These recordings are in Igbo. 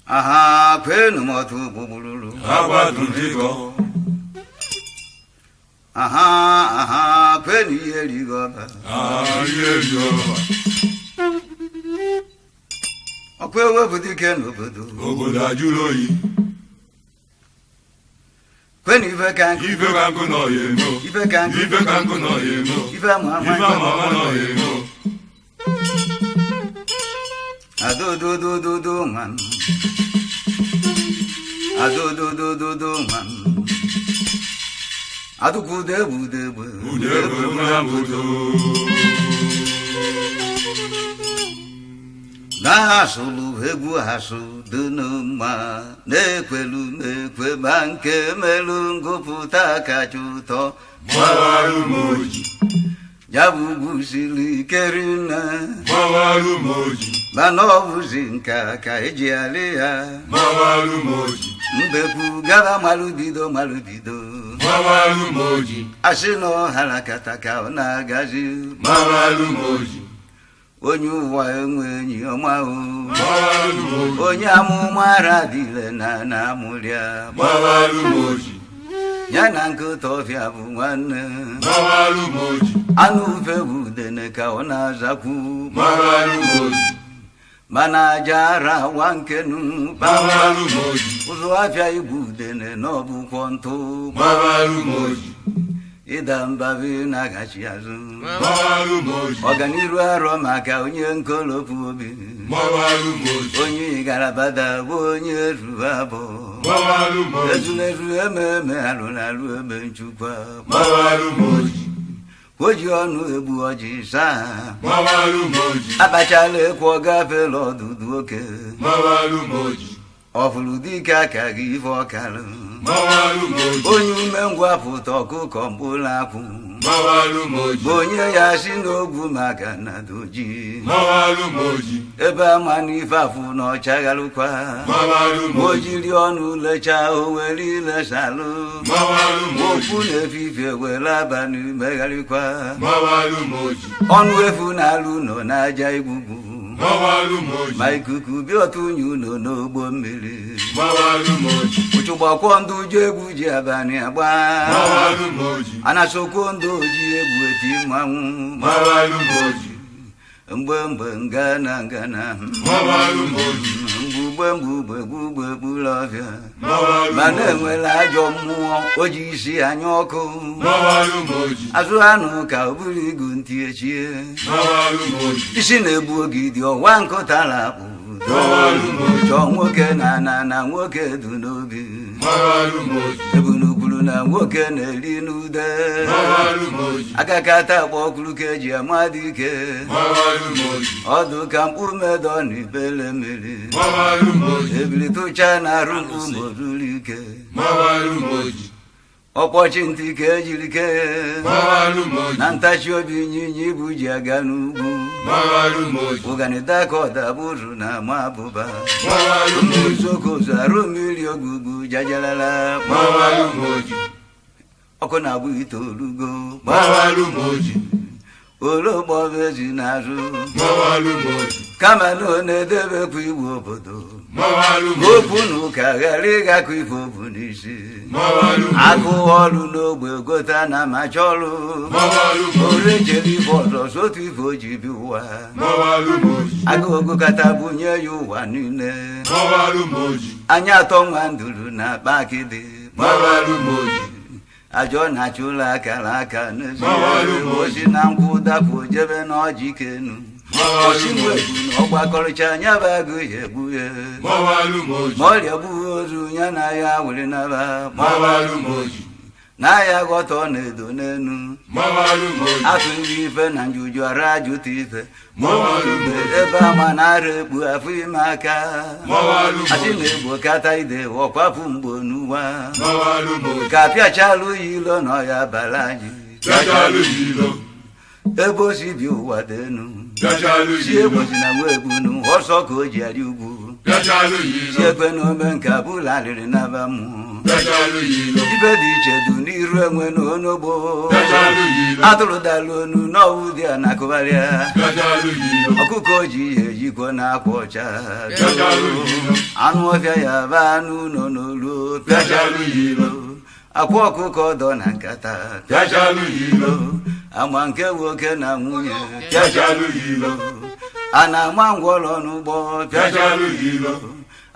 aha kwenu motu bubululu Abatundigo. aha kwenu yeligo Ayeligo. okwewe budike n'obodo Obodo ajụrụ oyi. kwenu ife kanku Ife ka nkụ nọ ya emo. ife kanku Ife ka nkụ nọ ya emo. ife ama Ife ama ama nọ ya emo. adododododo man adododododo man adukudebudegbe Udegbe mụna mbodo. na-asụlụ egwu asụ dị n'mma na-ekwelu na-ekwe ma nke melu ngụpụta kacha ụtọ Gbawarụ m oji. ya bụ ugwu siri ike rinne Gbawarụ m oji. mana ọ bụzi nka ka eji alị ya Gbawarụ m oji. mbekwu gaba malụbido Gbawarụ m oji. asị na ọhara kata ka ọ na-agazi Gbawarụ m oji. onye ụwa enwe enyi ọma o Gbawarụ m oji. onye amụma ara dịle na amụrịa Gbawarụ m oji. ya na nkịta ọfịa bụ nwanne Gbawarụ m oji. anụ ufe bụ udene ka ọ na-azakwu Gbawarụ m oji. mana aja ara wa nkenu Gbawarụ m oji. ụzụ afịa igbu udene na ọbụkwọ ntụ Gbawarụ m oji. ịda mbabi na-agachi azụ Gbawarụ m oji. ọganiru arọ maka onye nkolopu obi Gbawarụ m oji. onye igarabada bụ onye ruru abụọ Gbawarụ m oji. ezulezu ememe alụlalụ ebe nchukwa Gbawarụ m oji. o ji ọnụ egbu ọjị saa Gbawarụ m oji. akpachala ekwu ọ gafela ọdụdụ oke Gbawarụ m oji. ọfụrụ dike aka gị ife ọkalụ Gbawarụ m oji. onye umengwụ apụta ọkụkọ mkpụrụ akwụ Gbawarụ m oji. bụ onye ya si n'ogwu maka na doji Gbawarụ m oji. ebe ama n'ife afụ na ọchagharụkwa Gbawarụ m o oji. jiri ọnụ lechaa o were ilesalụ Gbawarụ m oji. okwu na-efifie were abalị megharịkwa Gbawarụ m oji. ọnụ efu na-alụ nọ n'aja igbugbu Gbawarụ m oji. ma ikuku bịa otu unyi ụlọ n'ogbo mmiri Gbawarụ m oji. ụchụgbakwọ ndụ ji egwu ji abalị agba Gbawarụ m oji. anasokwo ndụ oji egwu eti mmanwụ Gbawarụ m oji. mgbe ngana Gbawarụ m oji. mgbugbe gbula ọfịa Gbawarụ m mana oji. enwere ajọ mmụọ o ji isi anya ọkụ Gbawarụ m oji. azụ anụ ka ọ bụrụ igu ntị echie Gbawarụ m oji. isi na-egbu ogidi ọwa nkụtara akpụ Gbawarụ m oji. chọọ nwoke na nwoke du n'obi Gbawarụ m oji. ebunukwuru na nwoke na-eri n'ude Gbawarụ m oji. agakata akpọ ọkụrụ ka eji amadị ike Gbawarụ m oji. ọdụ ka mkpu medọ na ibele mmiri Gbawarụ m oji. ebili tụcha na arụ mkpu ma o zuru ike Gbawarụ m oji. ọkpọchi ntị ka ejiri kee Gbawarụ m oji. na ntachi obi ịnyịnya ibu ji aga n'ugwu Gbawarụ m oji. ụganida ka ọdabụrụ na ama abụba Gbawarụ m oji. uzokozu arụ mmiri ogugbu jajalala Gbawarụ m oji. ọkụ na-agbụ itoolugo Gbawarụ m oji. ologbobe ezi n'azụ Gbawarụ m oji. kama na ọ na-edebekwa iwu obodo Gbawarụ m okwu oji. na ụka ghara ịgakọ ife obu n'isi Gbawarụ m oji. agụ ọrụ n'ogbe gota na macha ọrụ Gbawarụ m oji. ore jere ife ọzọ sotu ife o ji bi ụwa Gbawarụ m oji. agụgụ kata bunye ya ụwa niile Gbawarụ m oji. anya atọ nwa nduru na akpa akịdị Gbawarụ m oji. ajọ na-achụla akara aka Gbawarụ m oji. osi na nkwụ dapụ jebe n'ọjị kenu Gbawarụ osi m oji. mgbebu na ọgbakọrịcha anya bụ agụ ya egbu ya Gbawarụ m oji. ma ọrịa gbughị ozu ya na ya were naba Gbawarụ m oji. na ya ghọta ọ na-edo n'enu Gbawarụ m oji. atụ nri ife na njuju ara ajụta ife Gbawarụ m oji. ebe ama na-ara ekpu afọ ime aka Gbawarụ m asị oji. na-egbo kata ide ọkwapụ mgbo n'ụwa Gbawarụ m oji. ka apịachalụ ya ilo na ọya bara anyị Bịachalụ ya ilo. ebe o si bi ụwa denu Bịachalụ si ya ilo. egbochi na nwa egbunu ọsọ ka o ji arị ugwu Bịachalụ ya si ilo. ekwe na ome nke abụla alịrị naba mmụọ Bịachalụ yilo. ibe dị iche dị n'iru enwe n'onogbo Bịachalụ yilo. atụrụ dalụ onu n'ọwụ dị a na-akụgharịa Bịachalụ yilo. ọkụkọ ji ihe ejikwa n'akwa ọcha Bịachalụ yilo. anụ ọfịa ya ba anụ nọ n'olu Bịachalụ yilo. akwa ọkụkọ dọ na nkata Bịachalụ yilo. ama nke nwoke na nwunye Bịachalụ yilo. a na-ama ngwọrọ n'ụgbọ Bịachalụ yilo.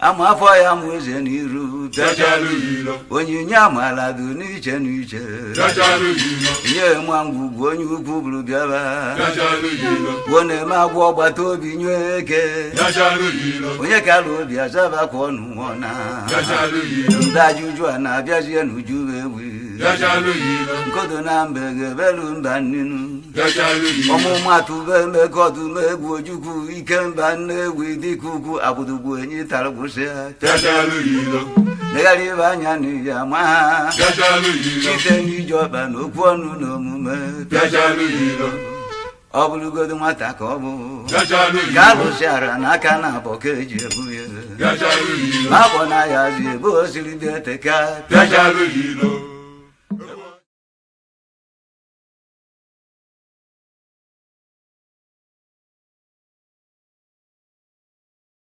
ama afọ ya mụ eze n'iru Bịachalụ yilo. onyinye amala dị n'iche n'iche Bịachalụ yilo. nye ma ngwugwu onye ukwu bụrụ bịaba Bịachalụ yilo. ọ na-eme agwa ọgbata obi nye eke Bịachalụ yilo. onye kara obi azabakwa ọnụ nwụọ na Bịachalụ yilo. ndị ajụjụ a na-abịazie n'uju ewi Bịachalụ yilo. nkodo na mbe ga-ebelu mba nninu Bịachalụ yilo. ọmụmatụ be mekọdụm egwu ojukwu ike mba nnewi dịka ugwu agbụdugbu enyi tara gwụsịa Bịachalụ yilo. legharị ibe anya n'iyi ama ha Bịachalụ yilo. site n'iji ọkpa na okwu ọnụ na omume Bịachalụ yilo. ọ bụrụgodo nwata ka ọ bụ Bịachalụ ka yilo. alụsịara n'aka na abọ ka eji ebu ya Bịachalụ yilo. ma akpọ na ya zi ebe o siri dị eteka Bịachalụ yilo.